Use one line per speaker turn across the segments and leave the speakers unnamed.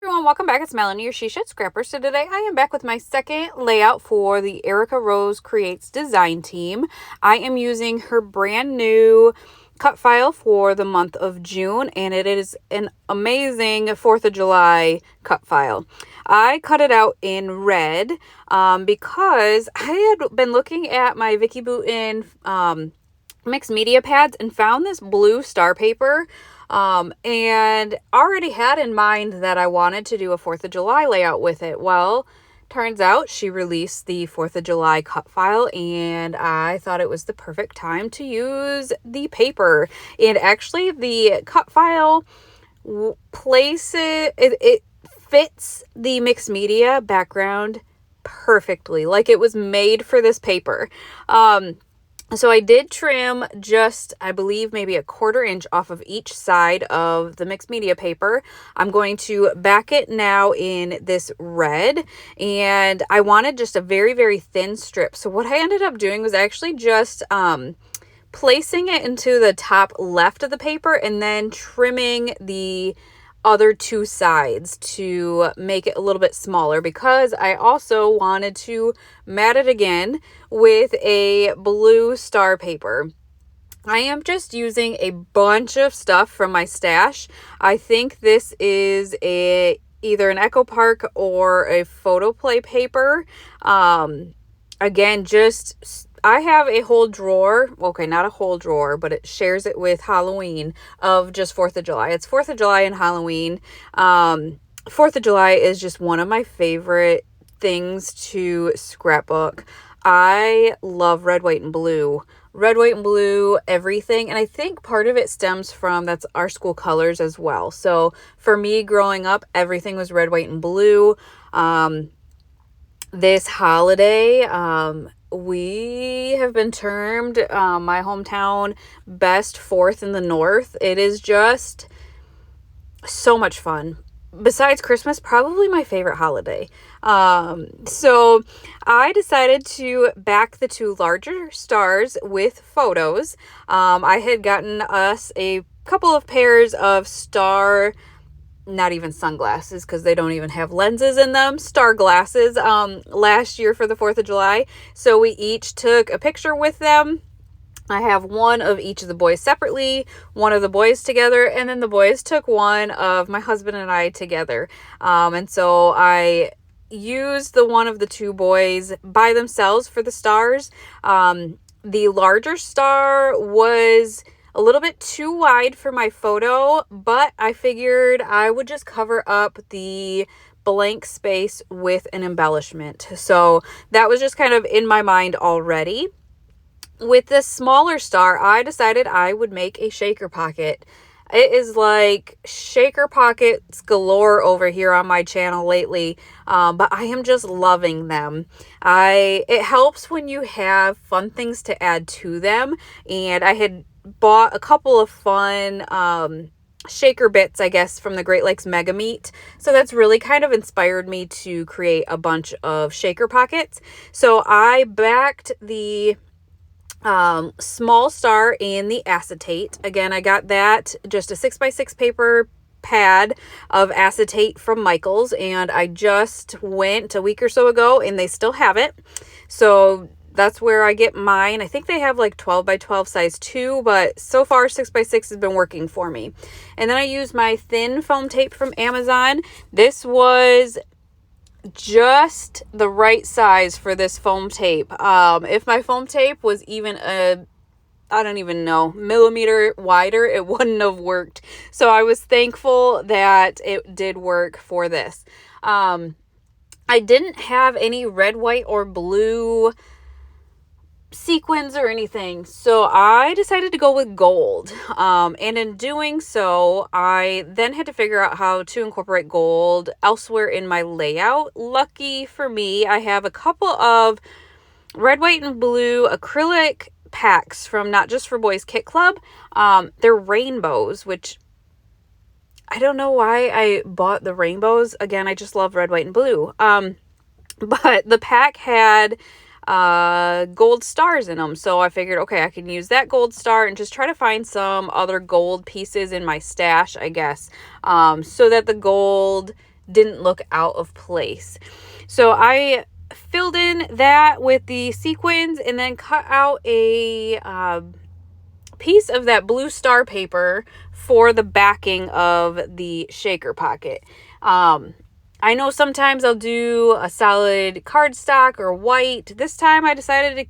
Everyone, welcome back. It's Melanie, your She Shed Scrapper. So today I am back with my second layout for the Erica Rose Creates design team. I am using her brand new cut file for the month of June, and it is an amazing 4th of July cut file. I cut it out in red because I had been looking at my Vicky Boutin mixed media pads and found this blue star paper and already had in mind that I wanted to do a 4th of July layout with it. Well, turns out she released the 4th of July cut file, and I thought it was the perfect time to use the paper. And actually the cut file it fits the mixed media background perfectly. Like it was made for this paper. So I did trim just, I believe, maybe a 1/4 inch off of each side of the mixed media paper. I'm going to back it now in this red, and I wanted just a very, very thin strip. So what I ended up doing was actually just placing it into the top left of the paper and then trimming the other two sides to make it a little bit smaller, because I also wanted to mat it again with a blue star paper. I am just using a bunch of stuff from my stash. I think this is either an Echo Park or a photo play paper. Again, I have a whole drawer, okay, not a whole drawer, but it shares it with Halloween of just 4th of July. It's 4th of July and Halloween. 4th of July is just one of my favorite things to scrapbook. I love red, white, and blue. Red, white, and blue, everything. And I think part of it stems from that's our school colors as well. So for me growing up, everything was red, white, and blue. This holiday, we have been termed my hometown best 4th in the North. It is just so much fun. Besides Christmas, probably my favorite holiday. So I decided to back the two larger stars with photos. I had gotten us a couple of pairs of not even sunglasses, because they don't even have lenses in them, star glasses last year for the 4th of July. So we each took a picture with them. I have one of each of the boys separately, one of the boys together, and then the boys took one of my husband and I together. And so I used the one of the two boys by themselves for the stars. The larger star was a little bit too wide for my photo, but I figured I would just cover up the blank space with an embellishment. So that was just kind of in my mind already. With this smaller star, I decided I would make a shaker pocket. It is like shaker pockets galore over here on my channel lately, but I am just loving them. It helps when you have fun things to add to them, and I had bought a couple of fun shaker bits, I guess, from the Great Lakes Mega Meet. So that's really kind of inspired me to create a bunch of shaker pockets. So I backed the small star in the acetate. Again, I got that just a 6x6 paper pad of acetate from Michael's, and I just went a week or so ago and they still have it. So that's where I get mine. I think they have like 12x12 size too, but so far 6x6 has been working for me. And then I used my thin foam tape from Amazon. This was just the right size for this foam tape. If my foam tape was even I don't even know, millimeter wider, it wouldn't have worked. So I was thankful that it did work for this. I didn't have any red, white, or blue sequins or anything, so I decided to go with gold. And in doing so, I then had to figure out how to incorporate gold elsewhere in my layout. Lucky for me, I have a couple of red, white, and blue acrylic packs from Not Just for Boys Kit Club. They're rainbows, which I don't know why I bought the rainbows. Again, I just love red, white, and blue. But the pack had gold stars in them. So I figured, okay, I can use that gold star and just try to find some other gold pieces in my stash, I guess, so that the gold didn't look out of place. So I filled in that with the sequins and then cut out a piece of that blue star paper for the backing of the shaker pocket. I know sometimes I'll do a solid cardstock or white. This time I decided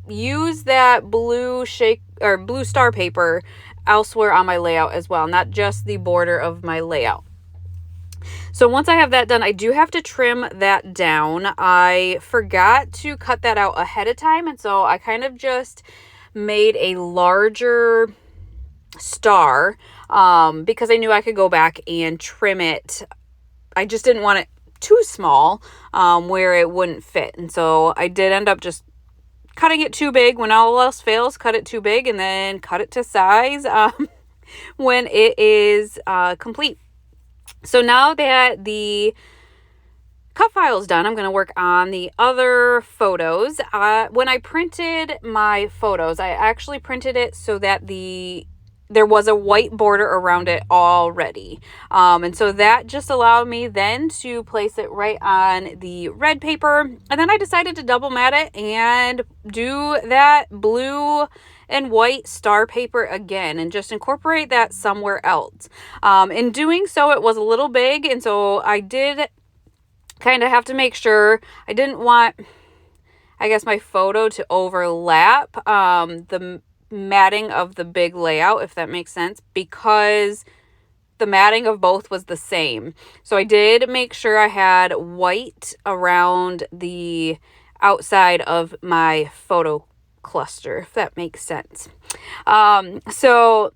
to use that blue star paper elsewhere on my layout as well, not just the border of my layout. So once I have that done, I do have to trim that down. I forgot to cut that out ahead of time, and so I kind of just made a larger star because I knew I could go back and trim it. I just didn't want it too small where it wouldn't fit. And so I did end up just cutting it too big. When all else fails, cut it too big and then cut it to size when it is complete. So now that the cut file is done, I'm going to work on the other photos. When I printed my photos, I actually printed it so that there was a white border around it already. And so that just allowed me then to place it right on the red paper. And then I decided to double mat it and do that blue and white star paper again and just incorporate that somewhere else. In doing so, it was a little big, and so I did kind of have to make sure I didn't want, I guess, my photo to overlap the matting of the big layout, if that makes sense, because the matting of both was the same. So I did make sure I had white around the outside of my photo cluster, if that makes sense. So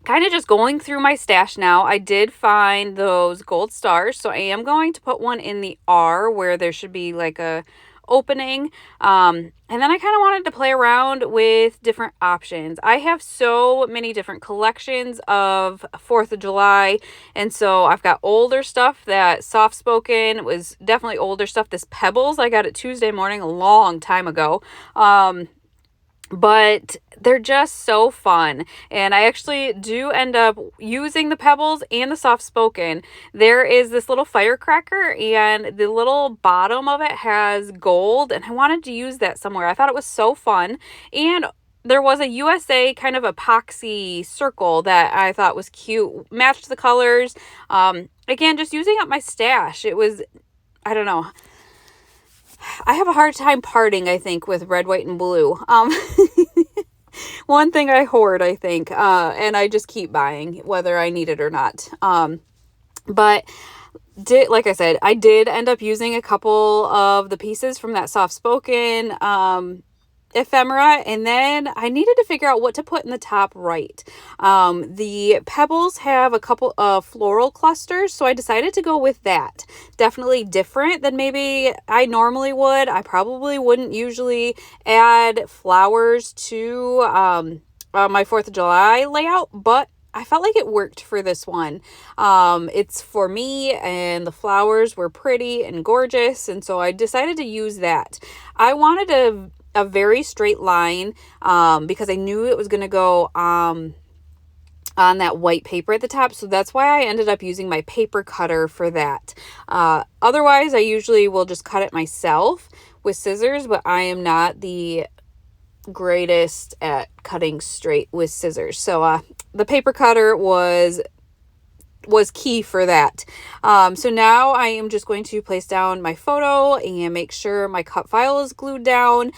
kind of just going through my stash now, I did find those gold stars. So I am going to put one in the R where there should be like a opening. And then I kind of wanted to play around with different options. I have so many different collections of 4th of July. And so I've got older stuff that soft spoken was definitely older stuff. This Pebbles, I got it Tuesday morning a long time ago. But they're just so fun. And I actually do end up using the Pebbles and the soft spoken. There is this little firecracker and the little bottom of it has gold, and I wanted to use that somewhere. I thought it was so fun. And there was a USA kind of epoxy circle that I thought was cute, matched the colors. Again, just using up my stash. It was, I don't know, I have a hard time parting, I think, with red, white, and blue. One thing I hoard, I think, and I just keep buying, whether I need it or not. But like I said, I did end up using a couple of the pieces from that soft spoken ephemera, and then I needed to figure out what to put in the top right. The Pebbles have a couple of floral clusters, so I decided to go with that. Definitely different than maybe I normally would. I probably wouldn't usually add flowers to my 4th of July layout, but I felt like it worked for this one. It's for me, and the flowers were pretty and gorgeous, and so I decided to use that. I wanted a very straight line because I knew it was going to go on that white paper at the top. So that's why I ended up using my paper cutter for that. Otherwise, I usually will just cut it myself with scissors, but I am not the greatest at cutting straight with scissors. So the paper cutter was key for that. So now I am just going to place down my photo and make sure my cut file is glued down.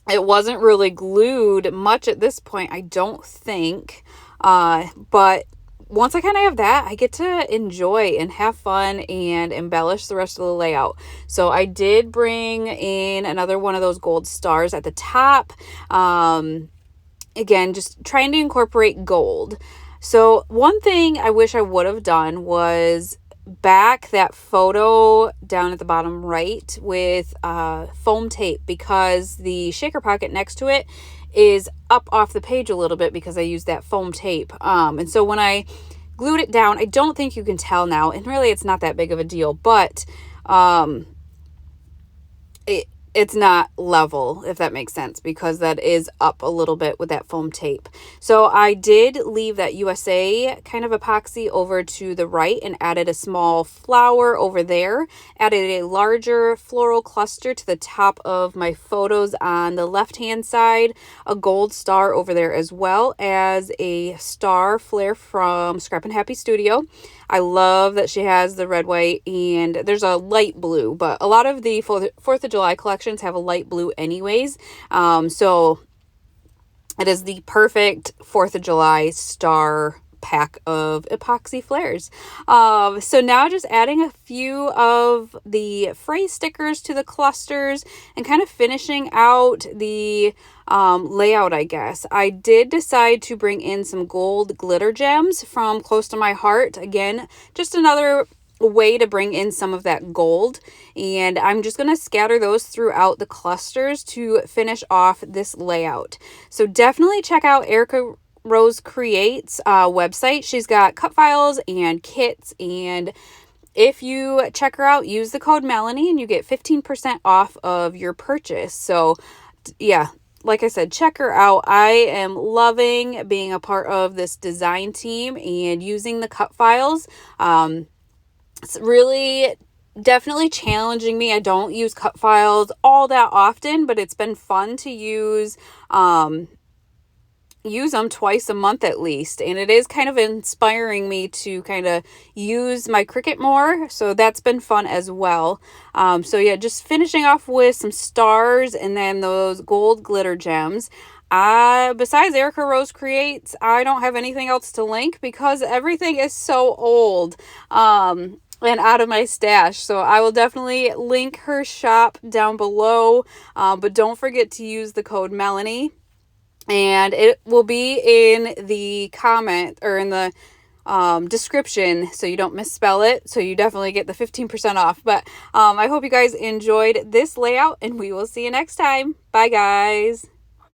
It wasn't really glued much at this point, I don't think. But once I kind of have that, I get to enjoy and have fun and embellish the rest of the layout. So I did bring in another one of those gold stars at the top. Again, just trying to incorporate gold. So one thing I wish I would have done was back that photo down at the bottom right with foam tape, because the shaker pocket next to it is up off the page a little bit because I used that foam tape. And so when I glued it down, I don't think you can tell now, and really it's not that big of a deal, but it's not level, if that makes sense, because that is up a little bit with that foam tape. So I did leave that USA kind of epoxy over to the right and added a small flower over there, added a larger floral cluster to the top of my photos on the left hand side, a gold star over there, as well as a star flare from Scrap and Happy Studio. I love that she has the red, white, and there's a light blue, but a lot of the 4th of July collections have a light blue anyways. So it is the perfect 4th of July star pack of epoxy flares. So now just adding a few of the phrase stickers to the clusters and kind of finishing out the layout, I guess. I did decide to bring in some gold glitter gems from Close to My Heart. Again, just another way to bring in some of that gold, and I'm just going to scatter those throughout the clusters to finish off this layout. So definitely check out Erica Rose Creates website. She's got cut files and kits, and if you check her out, use the code Melanie and you get 15% off of your purchase. So yeah, like I said, check her out. I am loving being a part of this design team and using the cut files. It's really definitely challenging me. I don't use cut files all that often, but it's been fun to use them twice a month at least, and it is kind of inspiring me to kind of use my Cricut more, so that's been fun as well. So yeah, just finishing off with some stars and then those gold glitter gems. Besides Erica Rose Creates, I don't have anything else to link because everything is so old and out of my stash. So I will definitely link her shop down below, but don't forget to use the code Melanie. And it will be in the comment or in the description so you don't misspell it. So you definitely get the 15% off. But I hope you guys enjoyed this layout, and we will see you next time. Bye, guys.